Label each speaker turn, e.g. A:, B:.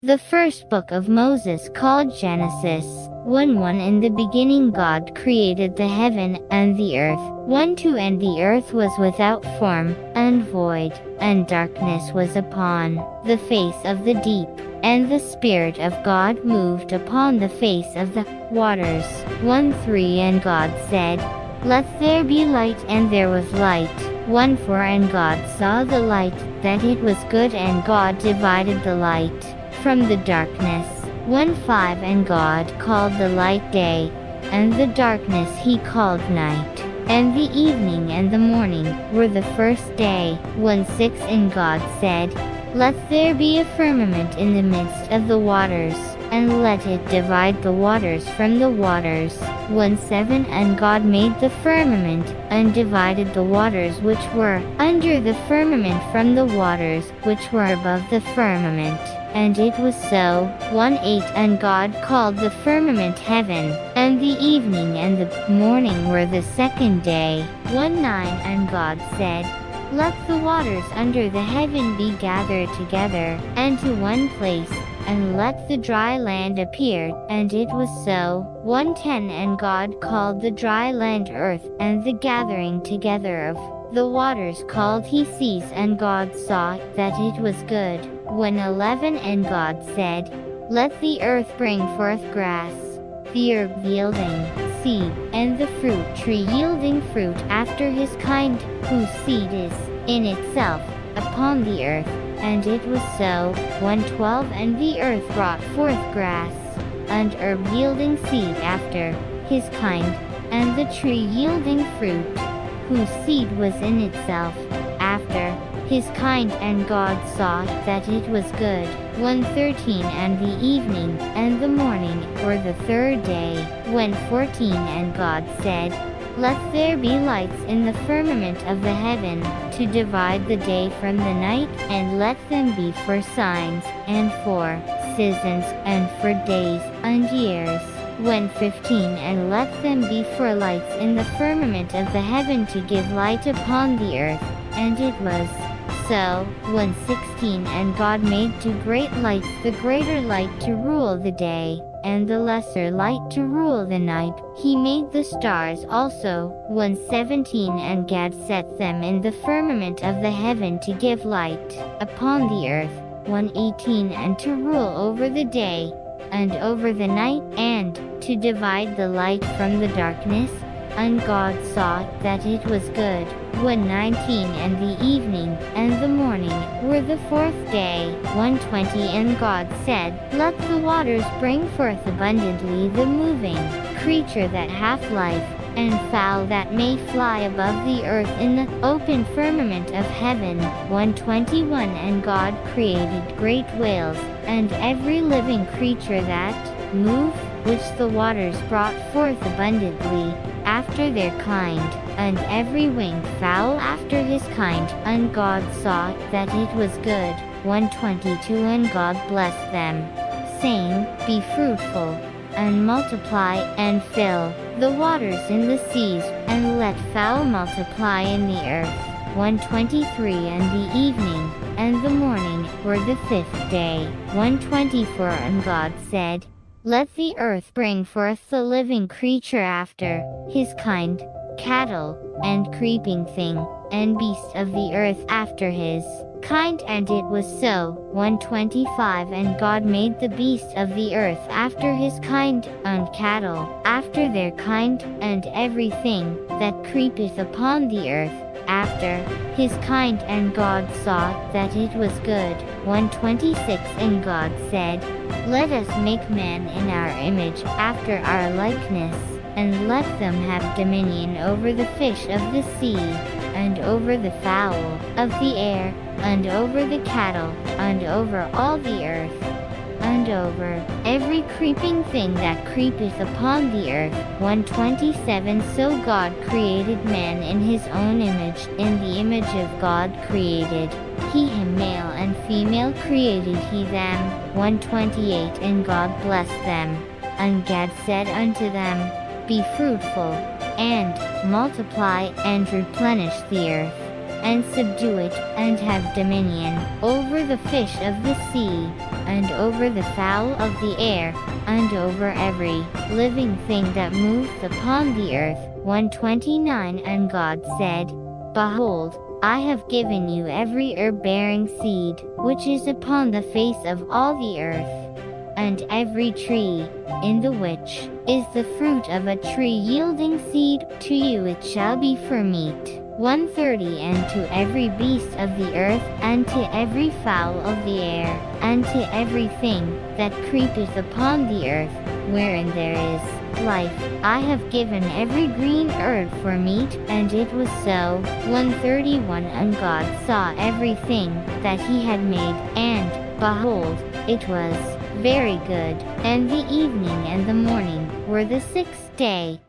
A: The first book of Moses called Genesis 1:1. In the beginning God created the heaven and the earth. 1:2. And the earth was without form and void, and darkness was upon the face of the deep, and the Spirit of God moved upon the face of the waters. 1:3. And God said, "Let there be light," and there was light. 1:4. And God saw the light, that it was good, and God divided the light from the darkness. 1:5. And God called the light day, and the darkness he called night. And the evening and the morning were the first day. 1:6. And God said, "Let there be a firmament in the midst of the waters, and let it divide the waters from the waters." 1:7. And God made the firmament, and divided the waters which were under the firmament from the waters which were above the firmament. And it was so. 1:8. And God called the firmament heaven, and the evening and the morning were the second day. 1:9. And God said, "Let the waters under the heaven be gathered together, and to one place, and let the dry land appear." And it was so. 1:10. And God called the dry land earth, and the gathering together of the waters called he seas. And God saw that it was good. 1:11. And God said, "Let the earth bring forth grass, the herb yielding seed, and the fruit tree yielding fruit after his kind, whose seed is in itself upon the earth." And it was so. 1:12. And the earth brought forth grass, and herb yielding seed after his kind, and the tree yielding fruit, whose seed was in itself after his kind. And God saw that it was good. 1:13. And the evening and the morning were the third day. 1:14. And God said, "Let there be lights in the firmament of the heaven, to divide the day from the night, and let them be for signs, and for seasons, and for days and years." 1:15. And let them be for lights in the firmament of the heaven, to give light upon the earth. And it was so. 1:16. And God made two great lights, the greater light to rule the day, and the lesser light to rule the night. He made the stars also. 1:17. And God set them in the firmament of the heaven to give light upon the earth. 1:18. And to rule over the day and over the night, and to divide the light from the darkness. And God saw that it was good. 1:19. And the evening and the morning were the fourth day. 1:20. And God said, "Let the waters bring forth abundantly the moving creature that hath life, and fowl that may fly above the earth in the open firmament of heaven." 1:21. And God created great whales, and every living creature that moved, which the waters brought forth abundantly after their kind, and every winged fowl after his kind. And God saw that it was good. 1:22. And God blessed them, saying, "Be fruitful, and multiply, and fill the waters in the seas, and let fowl multiply in the earth." 1:23. And the evening and the morning were the fifth day. 1:24. And God said, "Let the earth bring forth the living creature after his kind, cattle, and creeping thing, and beast of the earth after his kind." And it was so. 1:25. And God made the beasts of the earth after his kind, and cattle after their kind, and everything that creepeth upon the earth after his kind. And God saw that it was good. 1:26. And God said, "Let us make man in our image, after our likeness, and let them have dominion over the fish of the sea, and over the fowl of the air, and over the cattle, and over all the earth, and over every creeping thing that creepeth upon the earth." 1:27. So God created man in his own image, in the image of God created he him, male and female created he them. 1:28. And God blessed them, and God said unto them, "Be fruitful, and multiply, and replenish the earth, and subdue it, and have dominion over the fish of the sea, and over the fowl of the air, and over every living thing that moves upon the earth. 129 And God said, Behold, I have given you every herb-bearing seed, which is upon the face of all the earth, and every tree, in the which is the fruit of a tree yielding seed, to you it shall be for meat. 130 And to every beast of the earth, and to every fowl of the air, and to everything that creepeth upon the earth, wherein there is life, I have given every green herb for meat. And it was so. 131 And God saw everything that he had made, and, behold, it was very good. And the evening and the morning were the sixth day.